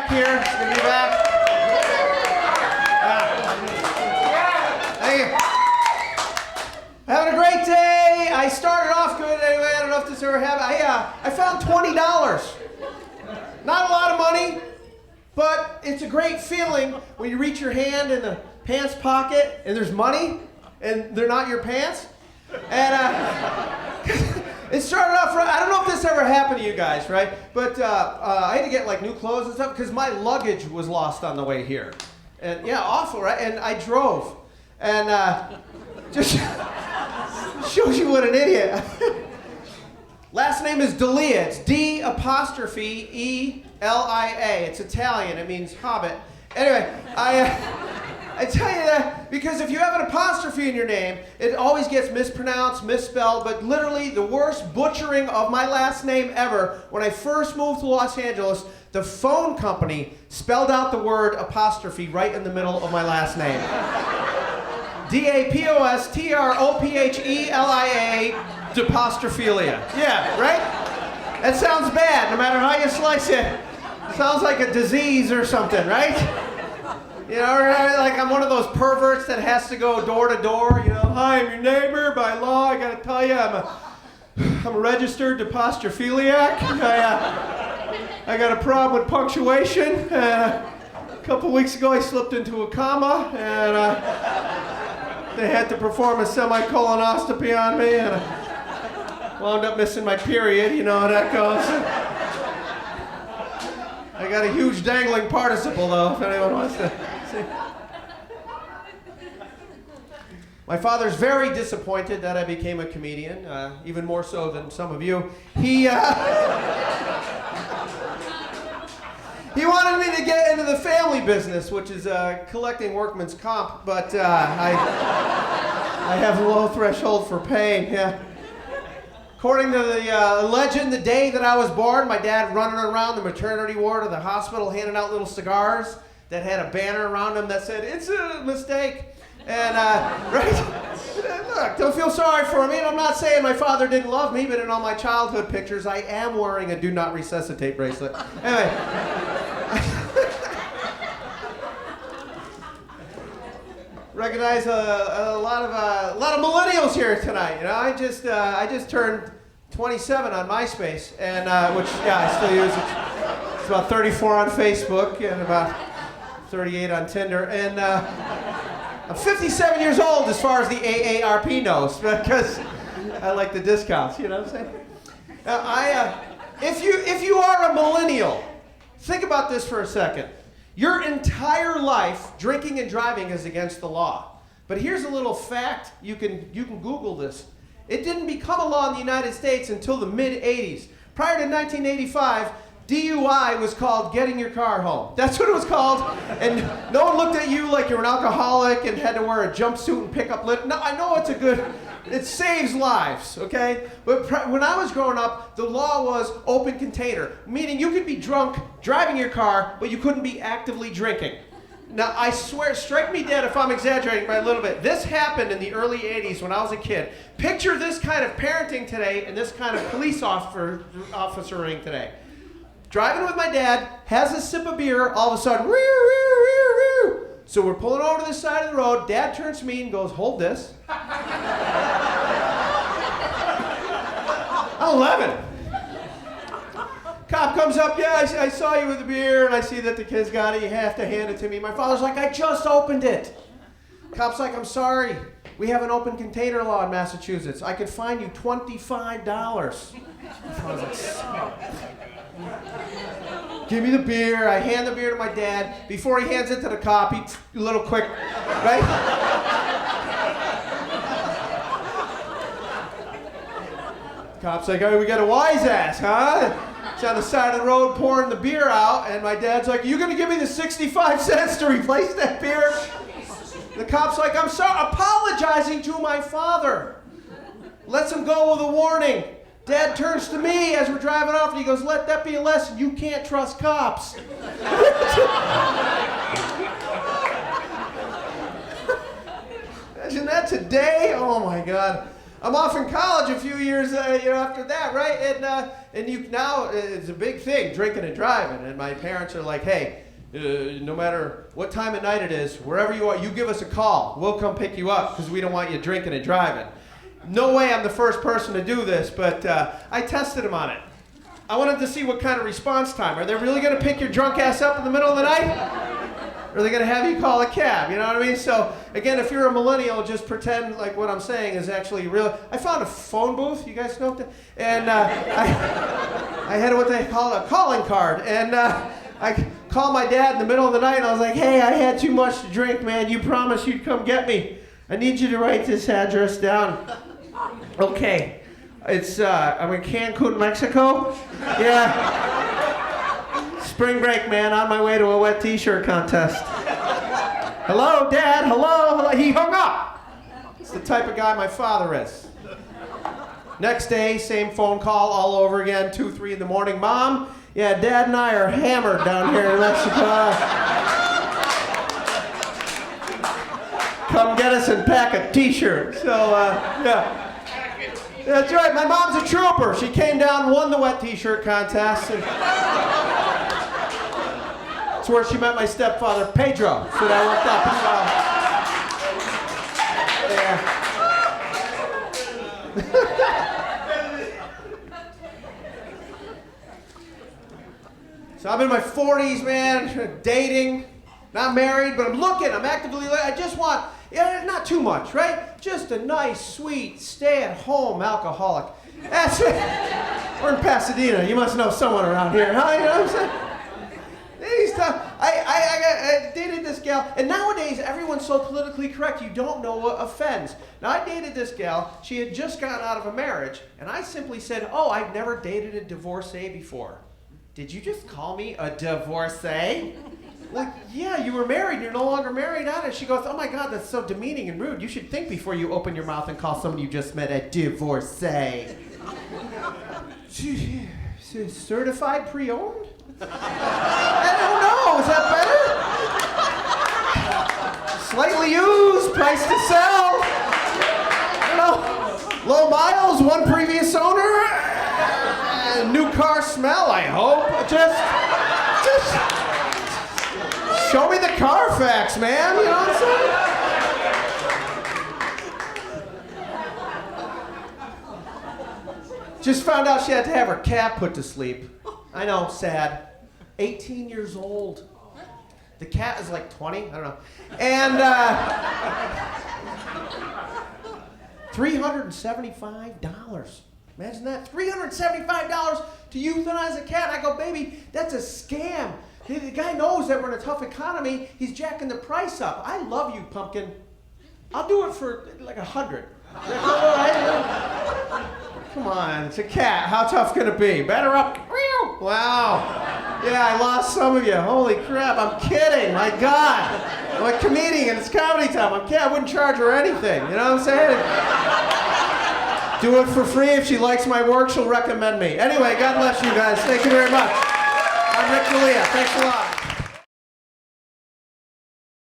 back here. It's going to be back. Thank you. Having a great day. I started off good anyway. I don't know if this ever happened. I found $20. Not a lot of money, but it's a great feeling when you reach your hand in the pants pocket and there's money and they're not your pants. And it started off, I don't know if this ever happened to you guys, right? But I had to get like new clothes and stuff because my luggage was lost on the way here. And yeah, awful, right? And I drove. And just shows you what an idiot. Last name is DElia. It's D''E''L''I'. It's Italian. It means hobbit. Anyway, I tell you that because if you have an apostrophe in your name, it always gets mispronounced, misspelled, but literally the worst butchering of my last name ever. When I first moved to Los Angeles, the phone company spelled out the word apostrophe right in the middle of my last name. DAPOSTROPHELIA, Depostrophelia. Yeah, right? That sounds bad, no matter how you slice it. Sounds like a disease or something, right? You know, like I'm one of those perverts that has to go door to door. You know, hi, I'm your neighbor. By law, I gotta tell you, I'm a registered depostrophiliac. I got a problem with punctuation. A couple weeks ago, I slipped into a comma, and they had to perform a semicolonoscopy on me, and I wound up missing my period. You know how that goes. I got a huge dangling participle, though, if anyone wants to see. My father's very disappointed that I became a comedian, even more so than some of you. He wanted me to get into the family business, which is collecting workman's comp, but I have a low threshold for pain, yeah. According to the legend, the day that I was born, my dad running around the maternity ward of the hospital handing out little cigars that had a banner around them that said, "It's a mistake." And, right? Look, don't feel sorry for me. And I'm not saying my father didn't love me, but in all my childhood pictures, I am wearing a do not resuscitate bracelet. Anyway. Recognize a lot of millennials here tonight. You know, I just turned 27 on MySpace, and which I still use. It's about 34 on Facebook and about 38 on Tinder, and I'm 57 years old as far as the AARP knows because I like the discounts. You know what I'm saying? Now, if you are a millennial, think about this for a second. Your entire life, drinking and driving is against the law. But here's a little fact, you can Google this. It didn't become a law in the United States until the mid-'80s. Prior to 1985, DUI was called getting your car home. That's what it was called. And no one looked at you like you're an alcoholic and had to wear a jumpsuit and pick up lit. No, I know it saves lives, okay? But when I was growing up, the law was open container, meaning you could be drunk driving your car, but you couldn't be actively drinking. Now, I swear, strike me dead if I'm exaggerating by a little bit. This happened in the early 80s when I was a kid. Picture this kind of parenting today and this kind of police officering today. Driving with my dad, has a sip of beer, all of a sudden, so we're pulling over to the side of the road. Dad turns to me and goes, "Hold this." I'm 11. Cop comes up, "Yeah, I saw you with the beer, and I see that the kid's got it. You have to hand it to me." My father's like, "I just opened it." Cop's like, "I'm sorry. We have an open container law in Massachusetts. I could fine you $25. I was like, "Give me the beer." I hand the beer to my dad. Before he hands it to the cop, he a little quick, right? Cop's like, "Oh, we got a wise ass, huh?" He's on the side of the road pouring the beer out, and my dad's like, "Are you gonna give me the 65 cents to replace that beer?" The cop's like, "I'm sorry," apologizing to my father. Lets him go with a warning. Dad turns to me as we're driving off and he goes, "Let that be a lesson. You can't trust cops." Imagine that today. Oh my God. I'm off in college a few years, after that, right? And you now it's a big thing, drinking and driving. And my parents are like, hey, no matter what time of night it is, wherever you are, you give us a call. We'll come pick you up because we don't want you drinking and driving. No way I'm the first person to do this, but I tested them on it. I wanted to see what kind of response time. Are they really going to pick your drunk ass up in the middle of the night? Or are they going to have you call a cab? You know what I mean? So, again, if you're a millennial, just pretend like what I'm saying is actually real. I found a phone booth. You guys know what and I had what they call a calling card. And I called my dad in the middle of the night, and I was like, hey, I had too much to drink, man. You promised you'd come get me. I need you to write this address down. Okay. I'm in Cancun, Mexico. Yeah. Spring break, man, on my way to a wet t-shirt contest. Hello, Dad, hello. He hung up. It's the type of guy my father is. Next day, same phone call all over again, 2, 3 in the morning. Mom, yeah, Dad and I are hammered down here in Mexico. Come get us and pack a t-shirt. So, yeah. That's right, my mom's a trooper. She came down, won the wet t-shirt contest. And that's where she met my stepfather, Pedro. So that worked out pretty well. Yeah. So I'm in my 40s, man, dating, not married, but I'm actively, I just want, not too much, right? Just a nice, sweet, stay-at-home alcoholic. That's it. We're in Pasadena. You must know someone around here, huh? You know what I'm saying? I dated this gal, and nowadays everyone's so politically correct, you don't know what offends. Now, I dated this gal. She had just gotten out of a marriage, and I simply said, oh, I've never dated a divorcee before. Did you just call me a divorcee? Like, yeah, you were married, you're no longer married on it. She goes, oh my God, that's so demeaning and rude. You should think before you open your mouth and call someone you just met a divorcee. Certified pre-owned? I don't know, is that better? Slightly used, price to sell. I don't know, low miles, one previous owner. New car smell, I hope. Just show me the Carfax, man. You know what I'm saying? Just found out she had to have her cat put to sleep. I know, sad. 18 years old. The cat is like 20, I don't know. And $375. Imagine that, $375 to euthanize a cat. I go, baby, that's a scam. The guy knows that we're in a tough economy. He's jacking the price up. I love you, pumpkin. I'll do it for like 100. Come on, it's a cat. How tough can it be? Batter up. Wow. Yeah, I lost some of you. Holy crap, I'm kidding. My God. I'm a comedian. It's comedy time. I wouldn't charge her anything. You know what I'm saying? Do it for free. If she likes my work, she'll recommend me. Anyway, God bless you guys. Thank you very much. I'm Dick DElia. Thanks a lot.